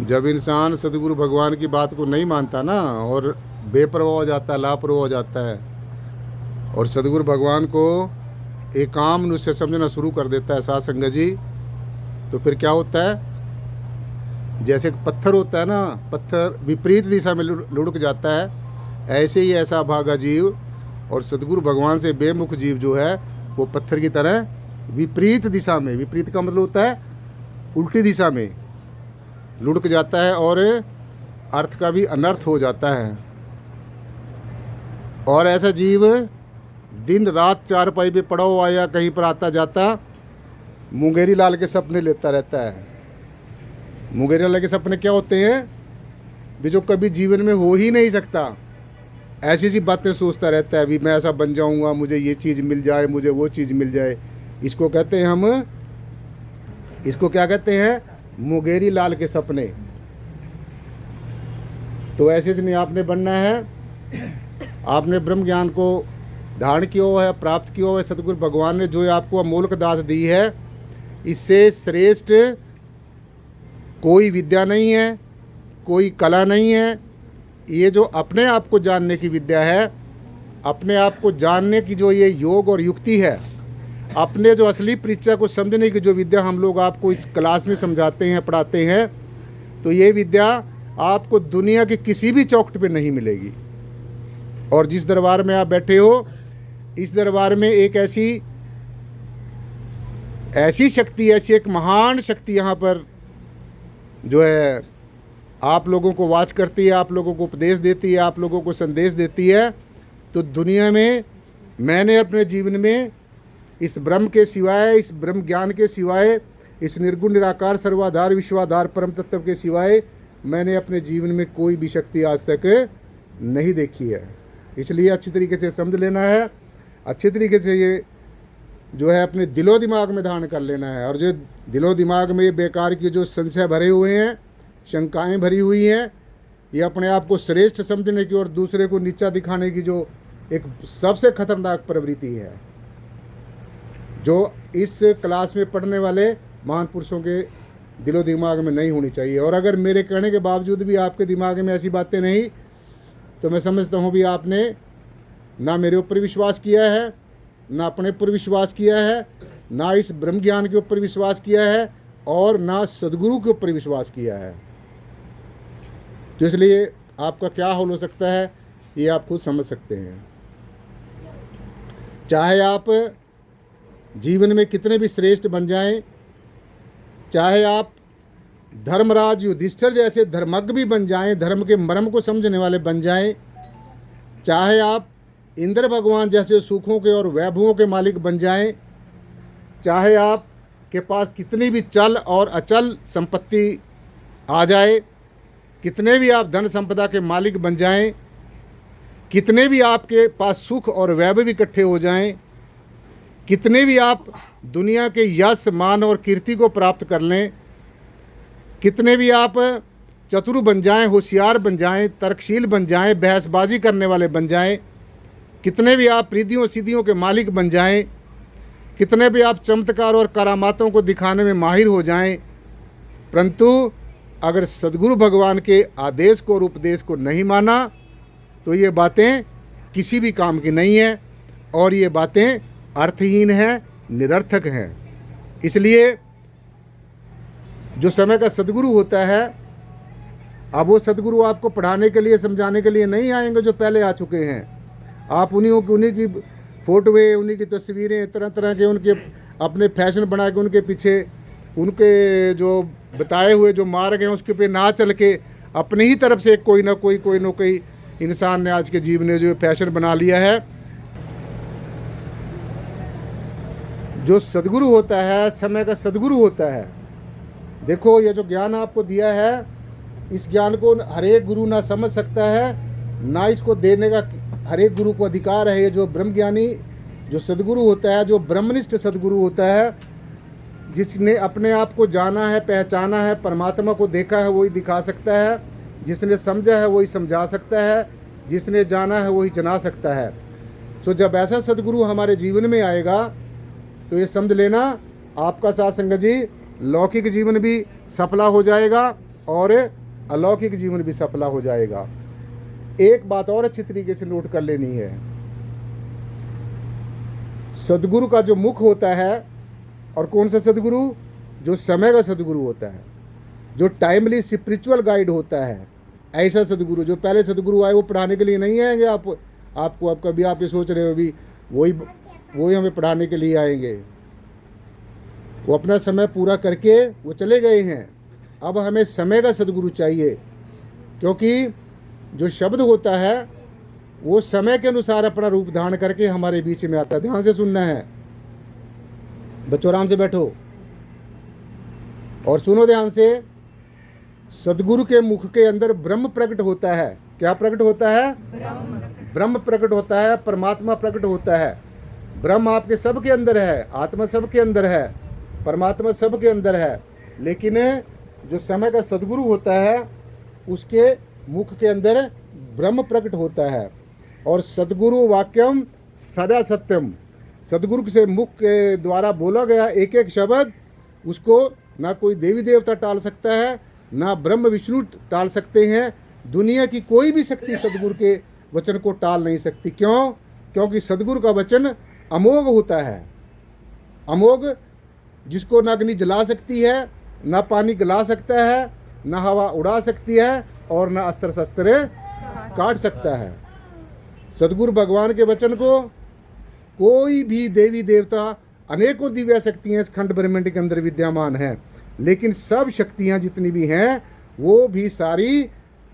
जब इंसान सदगुरु भगवान की बात को नहीं मानता ना, और बेपरवाह हो जाता है, लापरवाह हो जाता है, और सदगुरु भगवान को एकाम रूप से समझना शुरू कर देता है साध संगत जी, तो फिर क्या होता है? जैसे एक पत्थर होता है ना, पत्थर विपरीत दिशा में लुढ़क जाता है, ऐसे ही ऐसा भागा जीव और सदगुरु भगवान से बेमुख जीव जो है वो पत्थर की तरह विपरीत दिशा में, विपरीत का मतलब होता है उल्टी दिशा में लुढ़क जाता है और अर्थ का भी अनर्थ हो जाता है। और ऐसा जीव दिन रात चारपाई पे पड़ा हुआ या कहीं पर आता जाता मुंगेरी लाल के सपने लेता रहता है। मुंगेरी लाल के सपने क्या होते हैं? भी जो कभी जीवन में हो ही नहीं सकता, ऐसी सी बातें सोचता रहता है। अभी मैं ऐसा बन जाऊंगा, मुझे ये चीज़ मिल जाए, मुझे वो चीज़ मिल जाए। इसको कहते हैं हम, इसको क्या कहते हैं? मुंगेरी लाल के सपने। तो ऐसे से नहीं आपने बनना है। आपने ब्रह्म ज्ञान को धारण किया हुआ है, प्राप्त किया हुआ है। सतगुरु भगवान ने जो आपको अमोलक दात दी है, इससे श्रेष्ठ कोई विद्या नहीं है, कोई कला नहीं है। ये जो अपने आप को जानने की विद्या है, अपने आप को जानने की जो ये योग और युक्ति है, अपने जो असली परीक्षा को समझने की जो विद्या हम लोग आपको इस क्लास में समझाते हैं, पढ़ाते हैं, तो ये विद्या आपको दुनिया की किसी भी चौखट पे नहीं मिलेगी। और जिस दरबार में आप बैठे हो, इस दरबार में एक ऐसी शक्ति, ऐसी एक महान शक्ति यहाँ पर जो है आप लोगों को वाच करती है, आप लोगों को उपदेश देती है, आप लोगों को संदेश देती है। तो दुनिया में मैंने अपने जीवन में इस ब्रह्म के सिवाय, इस ब्रह्म ज्ञान के सिवाय, इस निर्गुण निराकार सर्वाधार विश्वाधार परम तत्व के सिवाय मैंने अपने जीवन में कोई भी शक्ति आज तक नहीं देखी है। इसलिए अच्छी तरीके से समझ लेना है, अच्छे तरीके से ये जो है अपने दिलो दिमाग में धारण कर लेना है। और जो दिलो दिमाग में बेकार की जो संशय भरे हुए हैं, शंकाएं भरी हुई हैं, ये अपने आप को श्रेष्ठ समझने की और दूसरे को नीचा दिखाने की जो एक सबसे खतरनाक प्रवृत्ति है, जो इस क्लास में पढ़ने वाले महान पुरुषों के दिलो दिमाग में नहीं होनी चाहिए। और अगर मेरे कहने के बावजूद भी आपके दिमाग में ऐसी बातें नहीं, तो मैं समझता हूँ भी आपने ना मेरे ऊपर विश्वास किया है, ना अपने ऊपर विश्वास किया है, ना इस ब्रह्म ज्ञान के ऊपर विश्वास किया है, और ना सदगुरु के ऊपर विश्वास किया है। तो इसलिए आपका क्या हाल हो सकता है ये आप खुद समझ सकते हैं। चाहे आप जीवन में कितने भी श्रेष्ठ बन जाएं, चाहे आप धर्मराज युधिष्ठिर जैसे धर्मज्ञ भी बन जाएं, धर्म के मर्म को समझने वाले बन जाएं, चाहे आप इंद्र भगवान जैसे सुखों के और वैभवों के मालिक बन जाएं, चाहे आप के पास कितनी भी चल और अचल संपत्ति आ जाए, कितने भी आप धन संपदा के मालिक बन जाएं, कितने भी आपके पास सुख और वैभव इकट्ठे हो जाएं, कितने भी आप दुनिया के यश मान और कीर्ति को प्राप्त कर लें, कितने भी आप चतुर बन जाएं, होशियार बन जाएं, तर्कशील बन जाएं, बहसबाजी करने वाले बन जाएं, कितने भी आप रिद्धियों सिद्धियों के मालिक बन जाएं, कितने भी आप चमत्कार और करामातों को दिखाने में माहिर हो जाएं, परंतु अगर सदगुरु भगवान के आदेश को और उपदेश को नहीं माना, तो ये बातें किसी भी काम की नहीं है और ये बातें अर्थहीन हैं, निरर्थक हैं। इसलिए जो समय का सदगुरु होता है, अब वो सदगुरु आपको पढ़ाने के लिए, समझाने के लिए नहीं आएंगे जो पहले आ चुके हैं। आप उन्हीं की फ़ोटोएँ, उन्हीं की तस्वीरें, तरह तरह के उनके अपने फैशन बना के उनके पीछे उनके जो बताए हुए जो मार्ग हैं उसके पे ना चल के अपनी ही तरफ से कोई ना कोई इंसान ने आज के जीवन ने जो फैशन बना लिया है। जो सदगुरु होता है, समय का सदगुरु होता है, देखो ये जो ज्ञान आपको दिया है, इस ज्ञान को हर एक गुरु ना समझ सकता है, ना इसको देने का हर एक गुरु को अधिकार है। ये जो ब्रह्मज्ञानी जो सदगुरु होता है, जो ब्रह्मनिष्ठ सदगुरु होता है, जिसने अपने आप को जाना है, पहचाना है, परमात्मा को देखा है, वही दिखा सकता है। जिसने समझा है वही समझा सकता है, जिसने जाना है वही जना सकता है। तो जब ऐसा सदगुरु हमारे जीवन में आएगा, तो ये समझ लेना आपका साथ संगत जी लौकिक जीवन भी सफला हो जाएगा और अलौकिक जीवन भी सफला हो जाएगा। एक बात और अच्छी तरीके से नोट कर लेनी है, सदगुरु का जो मुख होता है, और कौन सा सदगुरु, जो समय का सदगुरु होता है, जो टाइमली स्पिरिचुअल गाइड होता है, ऐसा सदगुरु। जो पहले सदगुरु आए वो पढ़ाने के लिए नहीं आएंगे आपको आप कभी आप ये सोच रहे हो भी वही हमें पढ़ाने के लिए आएंगे। वो अपना समय पूरा करके वो चले गए हैं। अब हमें समय का सदगुरु चाहिए, क्योंकि जो शब्द होता है वो समय के अनुसार अपना रूप धारण करके हमारे बीच में आता है। ध्यान से सुनना है बच्चों, आराम से बैठो और सुनो ध्यान से। सदगुरु के मुख के अंदर ब्रह्म प्रकट होता है। क्या प्रकट होता है? ब्रह्म प्रकट होता है, परमात्मा प्रकट होता है। ब्रह्म आपके सब के अंदर है, आत्मा सब के अंदर है, परमात्मा सब के अंदर है। लेकिन जो समय का सदगुरु होता है उसके मुख के अंदर ब्रह्म प्रकट होता है। और सदगुरु वाक्यम सदा सत्यम, सदगुरु से मुख के द्वारा बोला गया एक एक शब्द, उसको ना कोई देवी देवता टाल सकता है, ना ब्रह्म विष्णु टाल सकते हैं। दुनिया की कोई भी शक्ति सदगुरु के वचन को टाल नहीं सकती। क्यों? क्योंकि सदगुरु का वचन अमोघ होता है। अमोघ, जिसको ना अग्नि जला सकती है, ना पानी गला सकता है, ना हवा उड़ा सकती है, और ना अस्त्र शस्त्र काट सकता है। सदगुरु भगवान के वचन को कोई भी देवी देवता, अनेकों दिव्य शक्तियाँ इस खंड ब्रह्मांड के अंदर विद्यमान हैं, लेकिन सब शक्तियाँ जितनी भी हैं वो भी सारी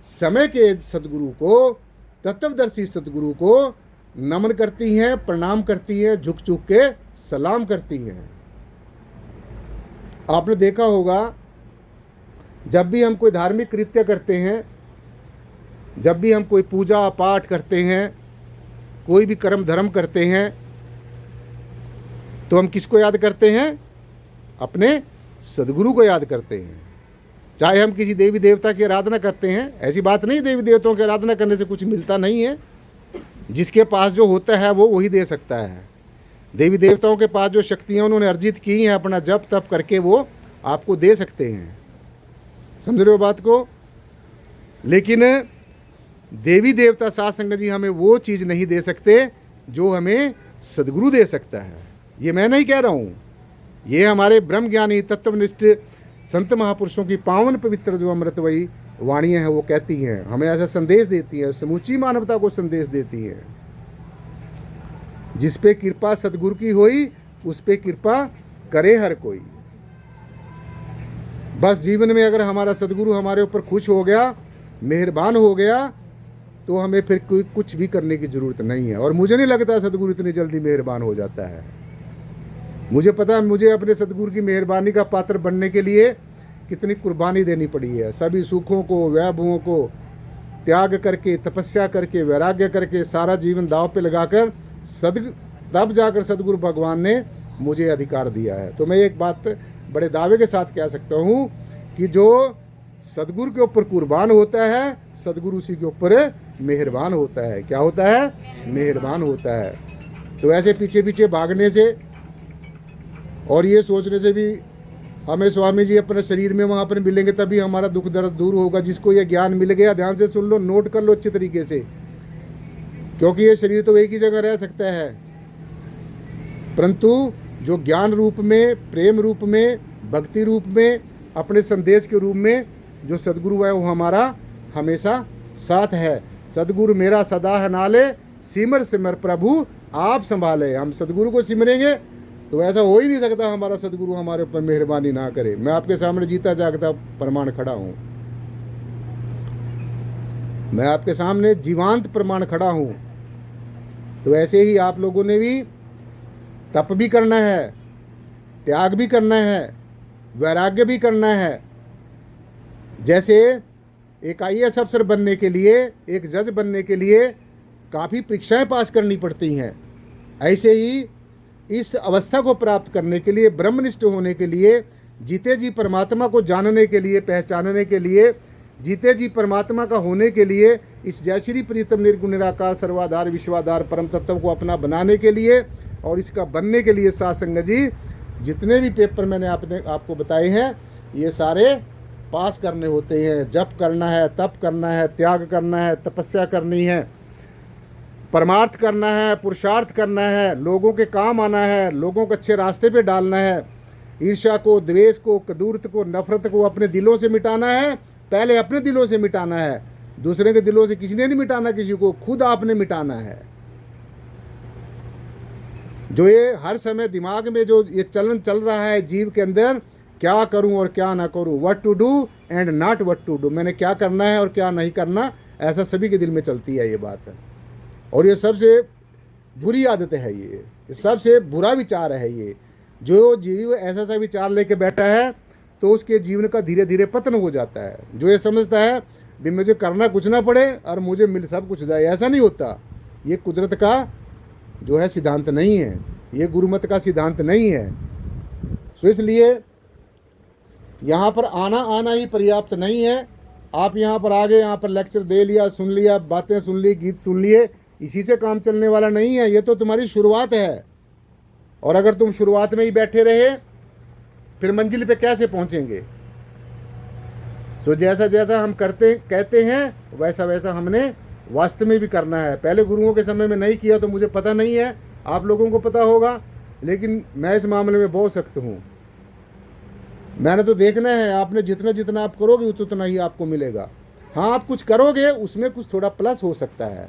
समय के सदगुरु को, तत्वदर्शी सदगुरु को नमन करती हैं, प्रणाम करती हैं, झुक झुक के सलाम करती हैं। आपने देखा होगा जब भी हम कोई धार्मिक कृत्य करते हैं, जब भी हम कोई पूजा पाठ करते हैं, कोई भी कर्म धर्म करते हैं, तो हम किसको याद करते हैं? अपने सदगुरु को याद करते हैं। चाहे हम किसी देवी देवता की आराधना करते हैं, ऐसी बात नहीं देवी देवताओं की आराधना करने से कुछ मिलता नहीं है। जिसके पास जो होता है वो वही दे सकता है। देवी देवताओं के पास जो शक्तियाँ उन्होंने अर्जित की हैं, अपना जप तप करके वो आपको दे सकते हैं। समझ रहे हो बात को? लेकिन देवी देवता साध संगत जी हमें वो चीज़ नहीं दे सकते जो हमें सदगुरु दे सकता है। ये मैं नहीं कह रहा हूँ, ये हमारे ब्रह्म ज्ञानी तत्वनिष्ठ संत महापुरुषों की पावन पवित्र जो अमृतमयी वाणियाँ हैं वो कहती हैं, हमें ऐसा संदेश देती हैं, समूची मानवता को संदेश देती हैं। जिस पे कृपा सदगुरु की होई उस पे कृपा करे हर कोई। बस जीवन में अगर हमारा सदगुरु हमारे ऊपर खुश हो गया, मेहरबान हो गया, तो हमें फिर कोई कुछ भी करने की ज़रूरत नहीं है। और मुझे नहीं लगता सदगुरु इतनी जल्दी मेहरबान हो जाता है। मुझे पता है मुझे अपने सदगुरु की मेहरबानी का पात्र बनने के लिए कितनी कुर्बानी देनी पड़ी है। सभी सुखों को, वैभवों को त्याग करके, तपस्या करके, वैराग्य करके, सारा जीवन दांव पे लगाकर तब जाकर सदगुरु भगवान ने मुझे अधिकार दिया है। तो मैं एक बात बड़े दावे के साथ कह सकता हूँ कि जो सदगुरु के ऊपर कुर्बान होता है, सदगुरु उसी के ऊपर मेहरबान होता है। क्या होता है? मेहरबान होता है। तो ऐसे पीछे पीछे भागने से और ये सोचने से भी हमें स्वामी जी अपने शरीर में वहाँ पर मिलेंगे तभी हमारा दुख दर्द दूर होगा। जिसको ये ज्ञान मिल गया, ध्यान से सुन लो, नोट कर लो अच्छी तरीके से, क्योंकि ये शरीर तो एक ही जगह रह सकता है, परंतु जो ज्ञान रूप में, प्रेम रूप में, भक्ति रूप में, अपने संदेश के रूप में जो सदगुरु है वो हमारा हमेशा साथ है। सदगुरु मेरा सदा है नाले, सिमर सिमर प्रभु आप संभाले। हम सदगुरु को सिमरेंगे तो ऐसा हो ही नहीं सकता हमारा सदगुरु हमारे ऊपर मेहरबानी ना करे। मैं आपके सामने जीता जागता प्रमाण खड़ा हूँ, मैं आपके सामने जीवांत प्रमाण खड़ा हूँ। तो ऐसे ही आप लोगों ने भी तप भी करना है, त्याग भी करना है, वैराग्य भी करना है। जैसे एक IAS अफसर बनने के लिए, एक जज बनने के लिए काफ़ी परीक्षाएं पास करनी पड़ती हैं, ऐसे ही इस अवस्था को प्राप्त करने के लिए, ब्रह्मनिष्ठ होने के लिए, जीते जी परमात्मा को जानने के लिए, पहचानने के लिए, जीते जी परमात्मा का होने के लिए, इस जय श्री प्रीतम निर्गुण निराकार सर्वाधार विश्वाधार परम तत्व को अपना बनाने के लिए और इसका बनने के लिए साध संगत जी जितने भी पेपर मैंने आपको बताए हैं, ये सारे पास करने होते हैं, जप करना है, तप करना है, त्याग करना है, तपस्या करनी है, परमार्थ करना है, पुरुषार्थ करना है, लोगों के काम आना है, लोगों को अच्छे रास्ते पे डालना है, ईर्ष्या को, द्वेष को, कदूरत को, नफरत को अपने दिलों से मिटाना है। पहले अपने दिलों से मिटाना है, दूसरे के दिलों से किसी ने नहीं मिटाना, किसी को खुद आपने मिटाना है। जो ये हर समय दिमाग में जो ये चलन चल रहा है जीव के अंदर, क्या करूं और क्या ना करूं, what to do and not what to do, मैंने क्या करना है और क्या नहीं करना, ऐसा सभी के दिल में चलती है ये बात है। और ये सबसे बुरी आदत है, ये सबसे बुरा विचार है। ये जो जीव ऐसा सा विचार लेके बैठा है तो उसके जीवन का धीरे धीरे पतन हो जाता है। जो ये समझता है भी मुझे करना कुछ ना पड़े और मुझे मिल सब कुछ जाए, ऐसा नहीं होता। ये कुदरत का जो है सिद्धांत नहीं है, ये गुरुमत का सिद्धांत नहीं है। सो इसलिए यहाँ पर आना ही पर्याप्त नहीं है। आप यहाँ पर आ गए, यहाँ पर लेक्चर दे लिया, सुन लिया, बातें सुन ली, गीत सुन लिए, इसी से काम चलने वाला नहीं है। ये तो तुम्हारी शुरुआत है, और अगर तुम शुरुआत में ही बैठे रहे फिर मंजिल पे कैसे पहुँचेंगे। सो जैसा जैसा हम कहते हैं वैसा वैसा हमने वास्तव में भी करना है। पहले गुरुओं के समय में नहीं किया तो मुझे पता नहीं है, आप लोगों को पता होगा, लेकिन मैं इस मामले में बहुत सख्त हूँ। मैंने तो देखना है, आपने जितना जितना आप करोगे उतना ही आपको मिलेगा। हाँ, आप कुछ करोगे उसमें कुछ थोड़ा प्लस हो सकता है,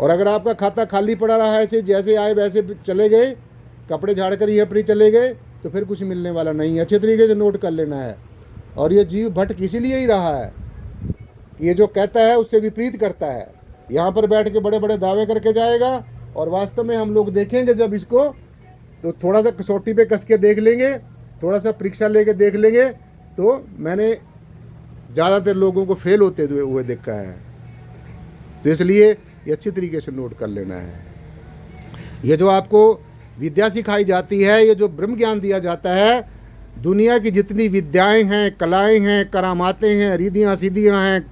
और अगर आपका खाता खाली पड़ा रहा है, ऐसे जैसे आए वैसे चले गए, कपड़े झाड़ कर यहाँ पर चले गए, तो फिर कुछ मिलने वाला नहीं है। अच्छे तरीके से नोट कर लेना है। और ये जीव भटक इसीलिए ही रहा है, ये जो कहता है उससे विपरीत करता है। यहाँ पर बैठ के बड़े बड़े दावे करके जाएगा, और वास्तव में हम लोग देखेंगे जब इसको, तो थोड़ा सा कसौटी पे कस के देख लेंगे, थोड़ा सा परीक्षा लेके देख लेंगे, तो मैंने ज़्यादातर लोगों को फेल होते हुए देखा है। तो इसलिए ये अच्छी तरीके से नोट कर लेना है। ये जो आपको विद्या सिखाई जाती है, ये जो ब्रह्म ज्ञान दिया जाता है, दुनिया की जितनी विद्याएं हैं, कलाएं हैं, करामातें हैं, रिद्धियाँ सिद्धियाँ हैं,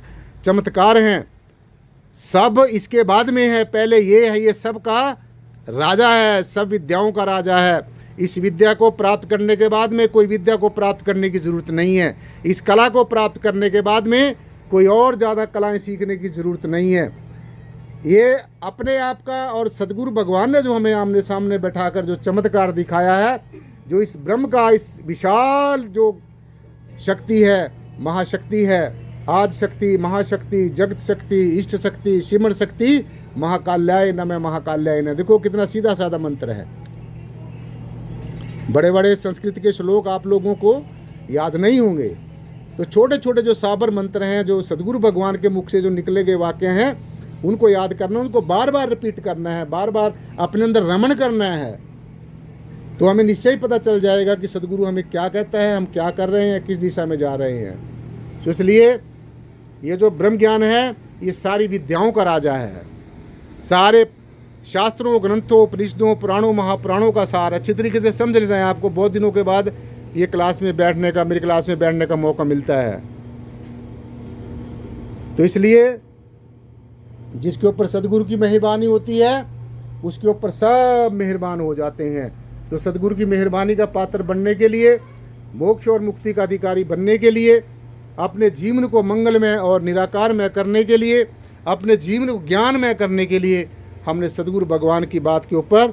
चमत्कार हैं, सब इसके बाद में है। पहले ये है, ये सब का राजा है, सब विद्याओं का राजा है। इस विद्या को प्राप्त करने के बाद में कोई विद्या को प्राप्त करने की ज़रूरत नहीं है। इस कला को प्राप्त करने के बाद में कोई और ज़्यादा कलाएं सीखने की ज़रूरत नहीं है। ये अपने आप का, और सदगुरु भगवान ने जो हमें आमने सामने बैठाकर जो चमत्कार दिखाया है, जो इस ब्रह्म का, इस विशाल जो शक्ति है, महाशक्ति है, आदि शक्ति, महाशक्ति, जगत शक्ति, इष्ट शक्ति, सिमर शक्ति, महाकाल्याय नमः, महाकाल्याय नमः। देखो कितना सीधा साधा मंत्र है। बड़े बड़े संस्कृत के श्लोक आप लोगों को याद नहीं होंगे, तो छोटे छोटे जो साबर मंत्र हैं, जो सदगुरु भगवान के मुख से जो निकले गए वाक्य हैं, उनको याद करना, उनको बार बार रिपीट करना है, बार बार अपने अंदर रमण करना है, तो हमें निश्चय पता चल जाएगा कि सदगुरु हमें क्या कहता है, हम क्या कर रहे हैं, किस दिशा में जा रहे हैं। तो इसलिए ये जो ब्रह्म ज्ञान है, ये सारी विद्याओं का राजा है। सारे शास्त्रों, ग्रंथों, उपनिषदों, पुराणों, महापुराणों का सार अच्छी तरीके से समझ लेना है। आपको बहुत दिनों के बाद ये क्लास में बैठने का, मेरी क्लास में बैठने का मौका मिलता है। तो इसलिए जिसके ऊपर सदगुरु की मेहरबानी होती है, उसके ऊपर सब मेहरबान हो जाते हैं। तो सदगुरु की मेहरबानी का पात्र बनने के लिए, मोक्ष और मुक्ति का अधिकारी बनने के लिए, अपने जीवन को मंगलमय और निराकारमय करने के लिए, अपने जीवन को ज्ञानमय करने के लिए, हमने सदगुरु भगवान की बात के ऊपर,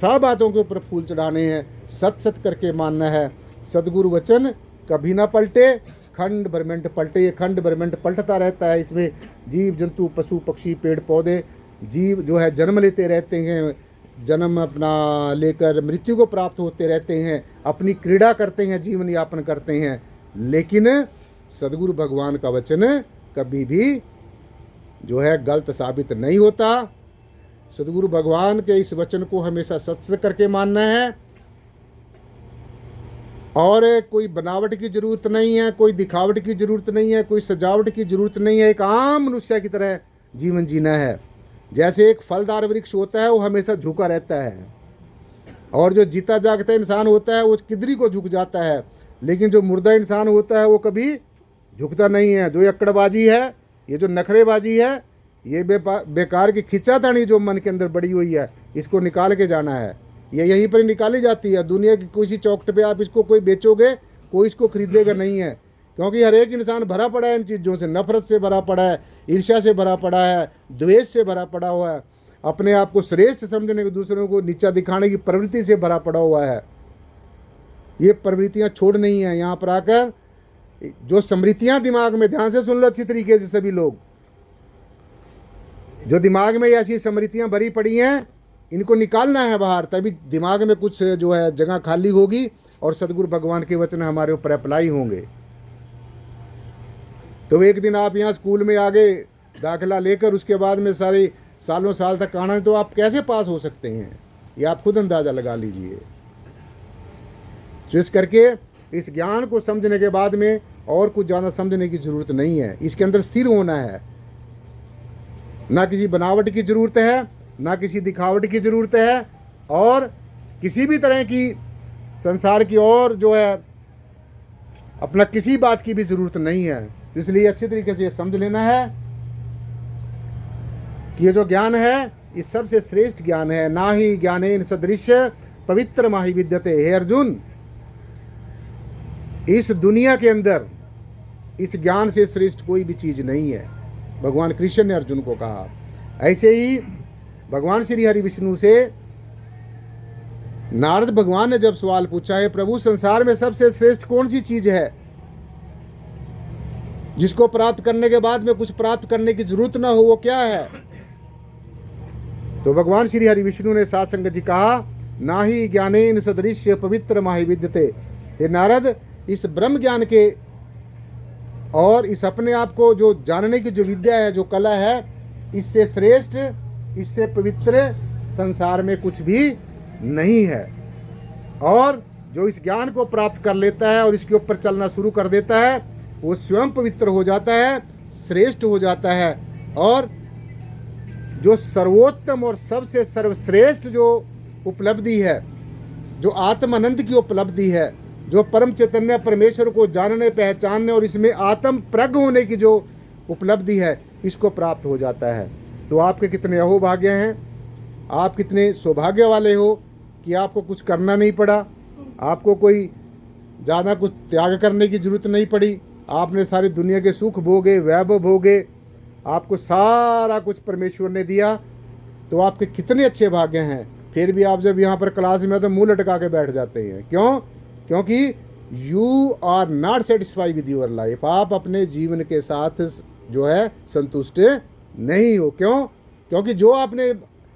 सब बातों के ऊपर फूल चढ़ाने हैं, सत सत करके मानना है। सदगुरु वचन कभी ना पलटे, खंड ब्रह्मांड पलटे। ये खंड ब्रह्मांड पलटता रहता है, इसमें जीव जंतु, पशु पक्षी, पेड़ पौधे, जीव जो है जन्म लेते रहते हैं, जन्म अपना लेकर मृत्यु को प्राप्त होते रहते हैं, अपनी क्रीड़ा करते हैं, जीवन यापन करते हैं, लेकिन सदगुरु भगवान का वचन कभी भी जो है गलत साबित नहीं होता। सदगुरु भगवान के इस वचन को हमेशा सत्य करके मानना है, और कोई बनावट की ज़रूरत नहीं है, कोई दिखावट की ज़रूरत नहीं है, कोई सजावट की ज़रूरत नहीं है। एक आम मनुष्य की तरह जीवन जीना है। जैसे एक फलदार वृक्ष होता है, वो हमेशा झुका रहता है, और जो जीता जागता इंसान होता है वो किधरी को झुक जाता है, लेकिन जो मुर्दा इंसान होता है वो कभी झुकता नहीं है। जो अक्कड़बाजी है, ये जो नखरेबाजी है, ये बेकार की खिंचातानी जो मन के अंदर बड़ी हुई है, इसको निकाल के जाना है। ये यहीं पर निकाली जाती है। दुनिया की किसी चौकट पे आप इसको कोई बेचोगे, कोई इसको खरीदेगा नहीं है, क्योंकि हर एक इंसान भरा पड़ा है इन चीज़ों से, नफरत से भरा पड़ा है, ईर्ष्या से भरा पड़ा है, द्वेष से भरा पड़ा हुआ है, अपने आप को श्रेष्ठ समझने के, दूसरों को नीचा दिखाने की प्रवृत्ति से भरा पड़ा हुआ है। ये प्रवृत्तियां छोड़नी है। यहाँ पर आकर जो स्मृतियां दिमाग में, ध्यान से सुन लो अच्छी तरीके से सभी लोग, जो दिमाग में ऐसी स्मृतियां भरी पड़ी हैं, इनको निकालना है बाहर, तभी दिमाग में कुछ जो है जगह खाली होगी और सदगुरु भगवान के वचन हमारे ऊपर अप्लाई होंगे। तो एक दिन आप यहाँ स्कूल में आगे दाखिला लेकर उसके बाद में सारे सालों साल तक आना है, तो आप कैसे पास हो सकते हैं, ये आप खुद अंदाज़ा लगा लीजिए। तो इस करके इस ज्ञान को समझने के बाद में और कुछ ज़्यादा समझने की ज़रूरत नहीं है, इसके अंदर स्थिर होना है। ना किसी बनावट की ज़रूरत है, ना किसी दिखावट की ज़रूरत है, और किसी भी तरह की संसार की और जो है अपना किसी बात की भी ज़रूरत नहीं है। इसलिए अच्छी तरीके से ये समझ लेना है कि ये जो ज्ञान है ये सबसे श्रेष्ठ ज्ञान है। ना ही ज्ञानेन सदृश पवित्र माहि विद्यते। हे अर्जुन, इस दुनिया के अंदर इस ज्ञान से श्रेष्ठ कोई भी चीज़ नहीं है, भगवान कृष्ण ने अर्जुन को कहा। ऐसे ही भगवान श्री हरि विष्णु से नारद भगवान ने जब सवाल पूछा है, प्रभु संसार में सबसे श्रेष्ठ कौन सी चीज़ है जिसको प्राप्त करने के बाद में कुछ प्राप्त करने की जरूरत ना हो, वो क्या है? तो भगवान श्री हरि विष्णु ने साथ संगत जी कहा, ना ही ज्ञानेन सदृश पवित्र माहि विद्यते। हे नारद, इस ब्रह्म ज्ञान के और इस अपने आप को जो जानने की जो विद्या है, जो कला है, इससे श्रेष्ठ, इससे पवित्र संसार में कुछ भी नहीं है। और जो इस ज्ञान को प्राप्त कर लेता है और इसके ऊपर चलना शुरू कर देता है, वो स्वयं पवित्र हो जाता है, श्रेष्ठ हो जाता है। और जो सर्वोत्तम और सबसे सर्वश्रेष्ठ जो उपलब्धि है, जो आत्मानंद की उपलब्धि है, जो परम चैतन्य परमेश्वर को जानने, पहचानने और इसमें आत्म प्रज्ञ होने की जो उपलब्धि है, इसको प्राप्त हो जाता है। तो आपके कितने अहोभाग्य हैं, आप कितने सौभाग्य वाले हो कि आपको कुछ करना नहीं पड़ा, आपको कोई ज़्यादा कुछ त्याग करने की ज़रूरत नहीं पड़ी। आपने सारी दुनिया के सुख भोगे, वैभव भोगे, आपको सारा कुछ परमेश्वर ने दिया, तो आपके कितने अच्छे भाग्य हैं। फिर भी आप जब यहाँ पर क्लास में तो मुंह लटका के बैठ जाते हैं। क्यों? क्योंकि you are not satisfy with your life. आप अपने जीवन के साथ जो है संतुष्ट नहीं हो। क्यों? क्योंकि जो आपने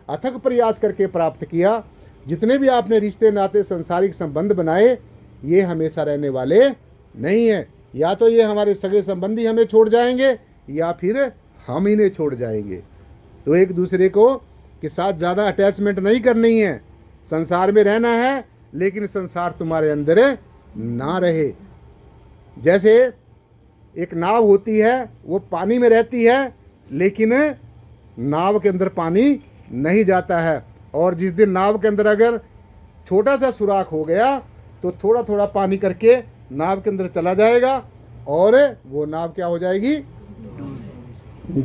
अथक प्रयास करके प्राप्त किया, जितने भी आपने रिश्ते नाते संसारिक संबंध बनाए, ये हमेशा रहने वाले नहीं हैं। या तो ये हमारे सगे संबंधी हमें छोड़ जाएंगे, या फिर हम इन्हें छोड़ जाएंगे। तो एक दूसरे को के साथ ज़्यादा अटैचमेंट नहीं करनी है। संसार में रहना है, लेकिन संसार तुम्हारे अंदर ना रहे। जैसे एक नाव होती है, वो पानी में रहती है, लेकिन नाव के अंदर पानी नहीं जाता है। और जिस दिन नाव के अंदर अगर छोटा सा सुराख हो गया, तो थोड़ा थोड़ा पानी करके नाव के अंदर चला जाएगा, और वो नाव क्या हो जाएगी?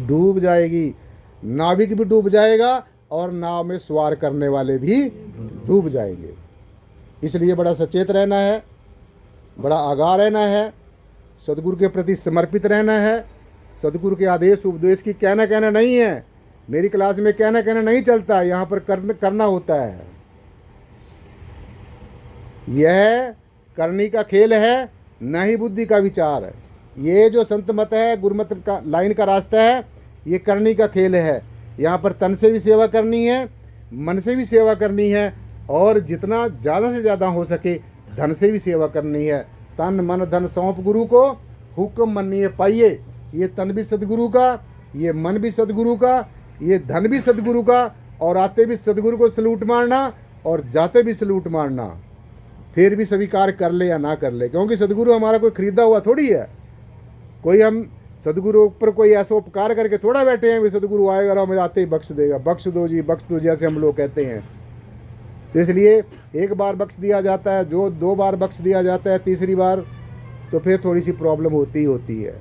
डूब जाएगी। नाविक भी डूब जाएगा, और नाव में सवार करने वाले भी डूब जाएंगे। इसलिए बड़ा सचेत रहना है, बड़ा आगाह रहना है, सदगुरु के प्रति समर्पित रहना है। सदगुरु के आदेश उपदेश की कहना नहीं है। मेरी क्लास में कहना नहीं चलता, यहाँ पर करना होता है। यह करनी का खेल है, न ही बुद्धि का विचार है। ये जो संत मत है, गुरुमत का लाइन का रास्ता है, ये करनी का खेल है। यहाँ पर तन से भी सेवा करनी है, मन से भी सेवा करनी है, और जितना ज़्यादा से ज़्यादा हो सके धन से भी सेवा करनी है। तन मन धन सौंप गुरु को, हुक्म मनिए पाइए। ये तन भी सदगुरु का, ये मन भी सदगुरु का, ये धन भी सदगुरु का, और आते भी सदगुरु को सलूट मारना और जाते भी सलूट मारना। फिर भी स्वीकार कर ले या ना कर ले, क्योंकि सदगुरु हमारा कोई खरीदा हुआ थोड़ी है। कोई हम सदगुरु पर कोई ऐसा उपकार करके थोड़ा बैठे हैं, वे सदगुरु आएगा और हमें आते ही बख्श देगा। बख्श दो जी, बख्श दो, जैसे हम लोग कहते हैं। तो इसलिए एक बार बख्श दिया जाता है, जो 2 बार बख्श दिया जाता है, तीसरी बार तो फिर थोड़ी सी प्रॉब्लम होती ही होती है।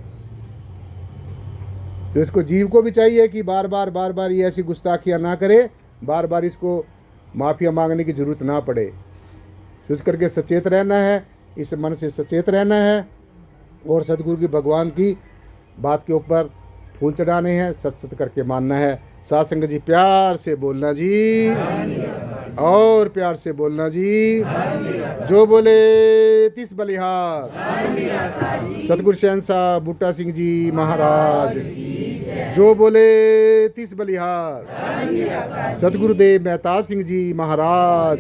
तो इसको जीव को भी चाहिए कि बार बार ये ऐसी गुस्ताखियाँ ना करे, बार बार इसको माफ़िया मांगने की ज़रूरत ना पड़े। सोच करके सचेत रहना है, इस मन से सचेत रहना है, और सतगुरु की भगवान की बात के ऊपर फूल चढ़ाने हैं, सत सत करके मानना है। साध संगत जी प्यार से बोलना जी, और प्यार से बोलना जी। जो बोले तिस बलिहार। सतगुरु शहंशाह बूटा सिंह जी महाराज। जो बोले तिस बलिहार। सतगुरुदेव मेहताब सिंह जी महाराज।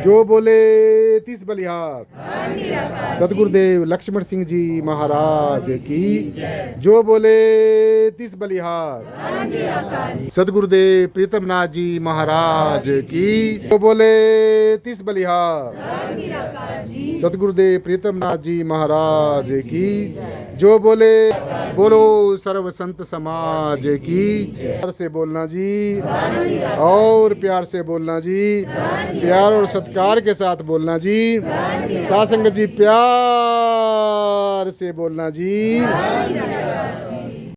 जो बोले तिस बलिहार। सतगुरुदेव लक्ष्मण सिंह जी महाराज की। जो बोले तिस बलिहार। सतगुरुदेव प्रीतम नाथ जी महाराज की। जो बोले तिस बलिहार। सतगुरुदेव प्रीतम नाथ जी महाराज की। जो बोले बोलो सर्व संत समाज की। प्यार से बोलना जी, और प्यार से बोलना जी, प्यार और सत्कार के साथ बोलना जी। साध संगत जी प्यार से बोलना जी।